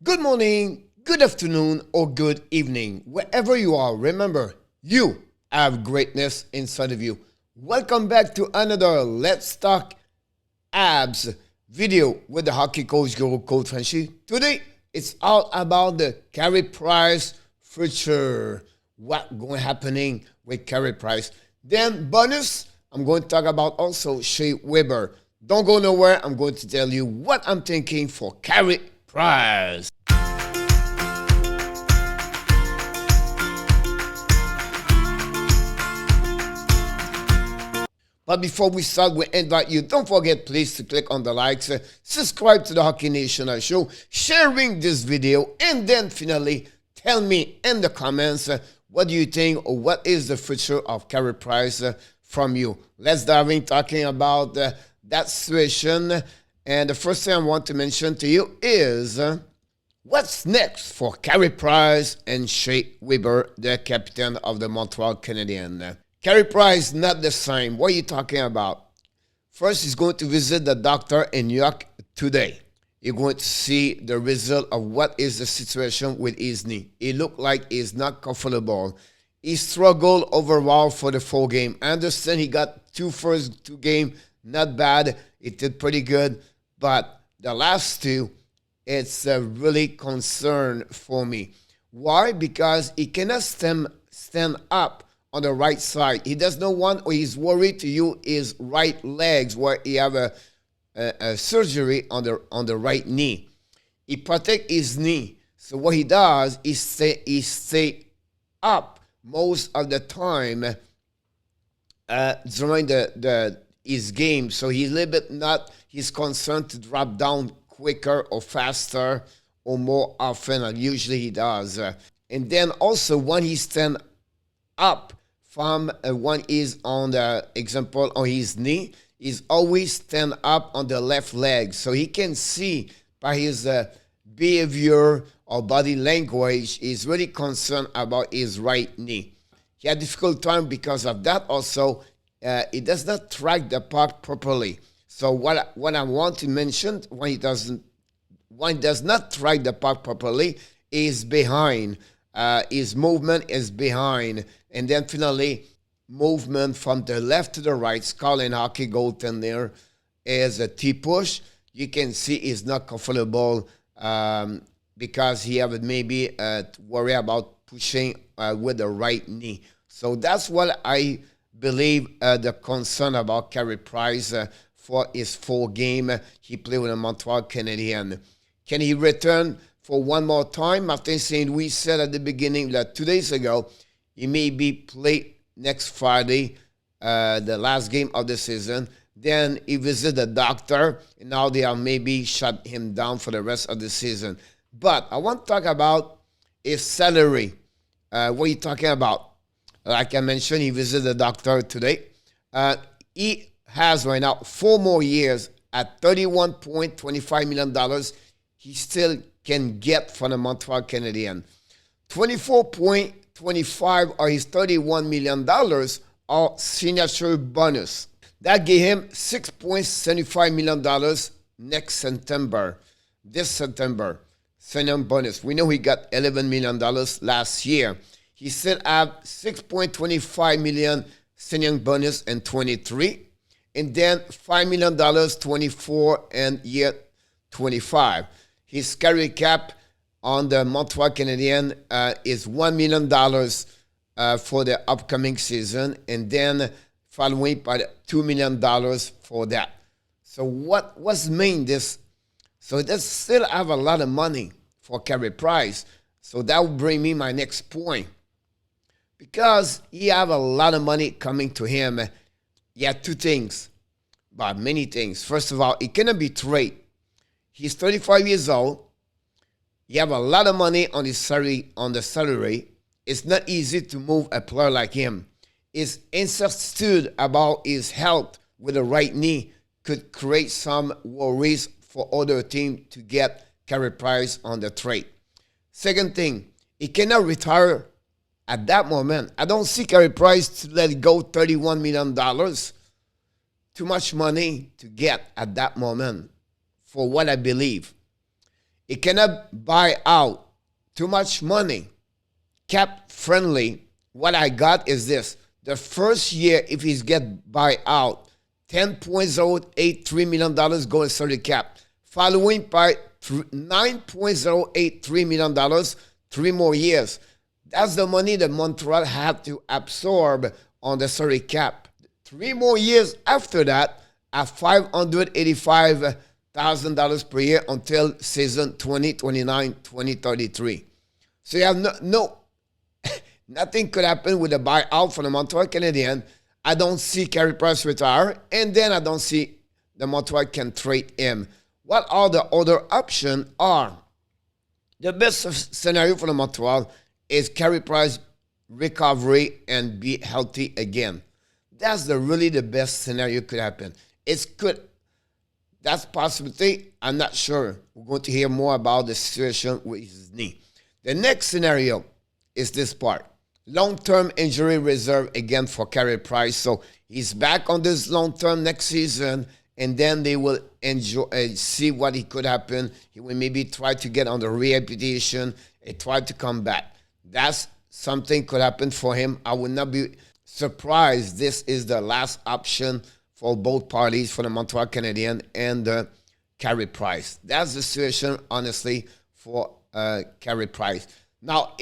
Good morning, good afternoon, or good evening. Wherever you are, remember, you have greatness inside of you. Welcome back to another Let's Talk Abs video with the hockey coach, Coach FRENCHY. Today, it's all about the Carey Price future. What going happening with Carey Price. Then bonus, I'm going to talk about also Shea Weber. Don't go nowhere. I'm going to tell you what I'm thinking for Carey Price. But before we start, we invite you, don't forget please to click on the likes, subscribe to the Hockey Nation Show, sharing this video, and then finally tell me in the comments what do you think or what is the future of Carey Price from you. Let's dive in talking about that situation. And the first thing I want to mention to you is what's next for Carey Price and Shea Weber, the captain of the Montreal Canadiens. Carey Price, not the same. What are you talking about? First, he's going to visit the doctor in New York today. You're going to see the result of what is the situation with his knee. It looked like he's not comfortable. He struggled overall for the full game. I understand he got first two games, not bad. He did pretty good. But the last two, it's a really concern for me. Why? Because he cannot stand up on the right side. He does not want, or he's worried to use his right legs where he have a surgery on the right knee. He protect his knee. So what he does is stay up most of the time during his game. So he's a little bit not, he's concerned to drop down quicker or faster or more often than usually he does. And then also when he stand up from one is on the example on his knee, he's always stand up on the left leg. So he can see by his behavior or body language, he's really concerned about his right knee. He had a difficult time because of that also. He does not track the puck properly. So what I want to mention, when he does not track the puck properly, is behind. His movement is behind. And then finally, movement from the left to the right. Scalding hockey goaltender is a T-push. You can see he's not comfortable because he have maybe to worry about pushing with the right knee. So that's what I believe the concern about Carey Price for his full game. He played with the Montreal Canadiens. Can he return for one more time? Martin St. Louis said at the beginning, that 2 days ago, he may be played next Friday, the last game of the season. Then he visited the doctor, and now they are maybe shut him down for the rest of the season. But I want to talk about his salary. What are you talking about? Like I mentioned, he visited the doctor today. He has right now 4 more years at $31.25 million. He still can get from the Montreal Canadiens. 24.25 or his $31 million are signature bonus. That gave him $6.75 million next September. This September, signing bonus. We know he got $11 million last year. He still have $6.25 million signing bonus in 23, and then $5 million 24 and year 25. His salary cap on the Montreal Canadiens is $1 million for the upcoming season, and then following by $2 million for that. So what's mean this? So they still have a lot of money for Carey Price. So that will bring me my next point. Because he have a lot of money coming to him, he had 2 things, but many things. First of all, he cannot be traded. He's 35 years old. He have a lot of money on his salary, It's not easy to move a player like him. His incertitude about his health with the right knee could create some worries for other teams to get Carey Price on the trade. Second thing, he cannot retire at that moment. I don't see Carey Price to let go $31 million. Too much money to get at that moment for what I believe. He cannot buy out. Too much money. Cap friendly. What I got is this. The first year, if he's get buy out, $10.083 million going to salary cap. Following by $9.083 million, 3 more years. That's the money that Montreal had to absorb on the salary cap. 3 more years after that, at $585,000 per year until season 2029-2033. So you have nothing could happen with a buyout for the Montreal Canadiens. I don't see Carey Price retire, and then I don't see the Montreal can trade him. What are the other options are? The best scenario for the Montreal is Carey Price recovery and be healthy again. That's really the best scenario could happen. That's a possibility. I'm not sure. We're going to hear more about the situation with his knee. The next scenario is this part. Long-term injury reserve again for Carey Price. So he's back on this long-term next season, and then they will see what it could happen. He will maybe try to get on the rehabilitation and try to come back. That's something could happen for him. I would not be surprised this is the last option for both parties, for the Montreal Canadiens and Carey Price. That's the situation, honestly, for Carey Price. Now,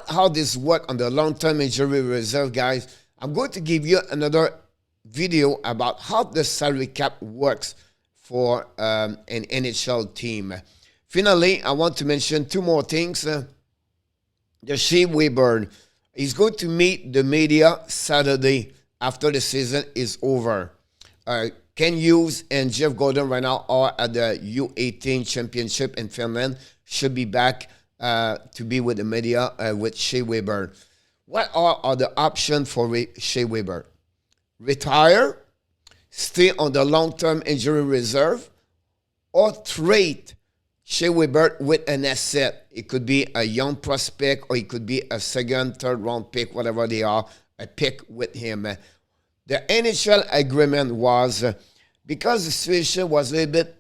how this work on the long-term injury reserve, guys, I'm going to give you another video about how the salary cap works for an NHL team. Finally, I want to mention 2 more things. The Shea Weber is going to meet the media Saturday after the season is over. Ken Hughes and Jeff Gordon right now are at the U18 championship in Finland. Should be back to be with the media with Shea Weber. What are the options for Shea Weber? Retire, stay on the long-term injury reserve, or trade Shea Weber with an asset. It could be a young prospect, or it could be a second, third round pick, whatever they are, a pick with him. The NHL agreement was, because the situation was a little bit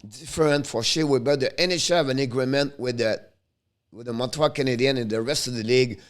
different for Shea Weber, the NHL have an agreement with the Montreal Canadiens and the rest of the league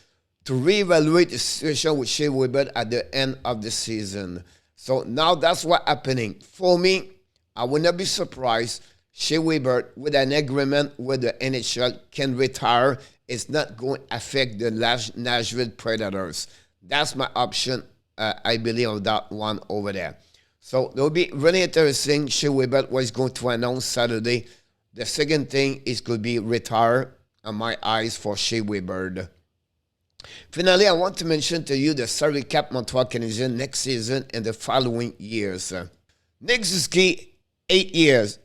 to reevaluate the situation with Shea Weber at the end of the season. So now that's what's happening. For me, I would not be surprised Shea Weber, with an agreement with the NHL, can retire. It's not going to affect the Nashville Predators. That's my option, I believe, of that one over there. So it will be really interesting. Shea Weber was going to announce Saturday. The second thing is could be retire on my eyes for Shea Weber. Finally, I want to mention to you the salary cap Montreal Canadiens next season and the following years. Nick Suzuki, 8 years,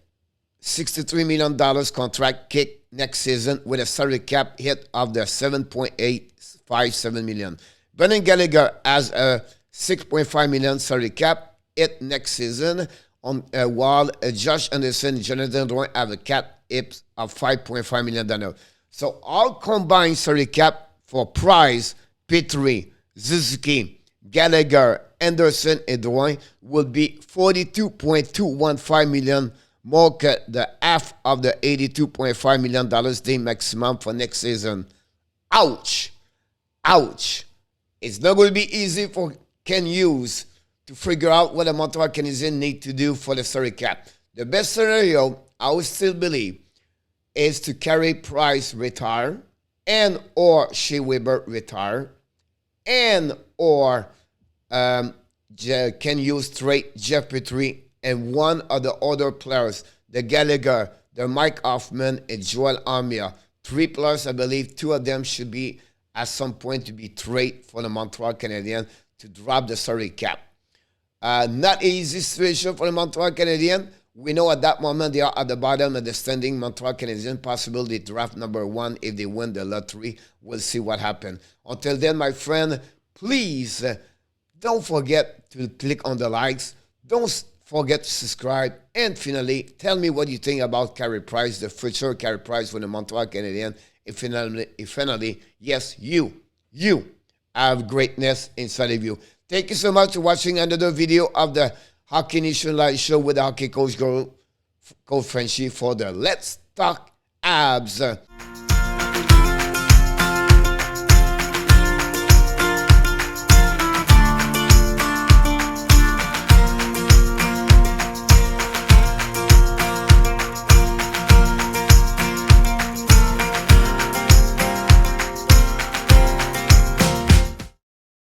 $63 million contract kick next season with a salary cap hit of the $7.857 million. Brendan Gallagher has a $6.5 million salary cap hit next season, while Josh Anderson and Jonathan Drouin have a cap hit of $5.5 million. So all combined salary cap for Price, Petrie, Suzuki, Gallagher, Anderson, and Drouin will be $42.215 million, more than the half of the $82.5 million the maximum for next season. Ouch. Ouch. It's not going to be easy for Ken Hughes to figure out what the Montreal Canadiens need to do for the salary cap. The best scenario, I would still believe, is to Carey Price retire, and or Shea Weber retire, and or Ken Hughes trade Jeff Petrie and one of the other players, the Gallagher, the Mike Hoffman, and Joel Armia. 3 players, I believe, 2 of them should be at some point to be traded for the Montreal Canadiens to drop the salary cap. Not an easy situation for the Montreal Canadiens. We know at that moment they are at the bottom of the standing. Montreal Canadiens, possibly draft number 1 if they win the lottery. We'll see what happens. Until then, my friend, please don't forget to click on the likes. Don't forget to subscribe. And finally, tell me what you think about Carey Price, the future Carey Price for the Montreal Canadiens. If finally, yes, you have greatness inside of you. Thank you so much for watching another video of the Hockey Nation Live Show with the hockey coach, Coach FRENCHY, for the Let's Talk Habs.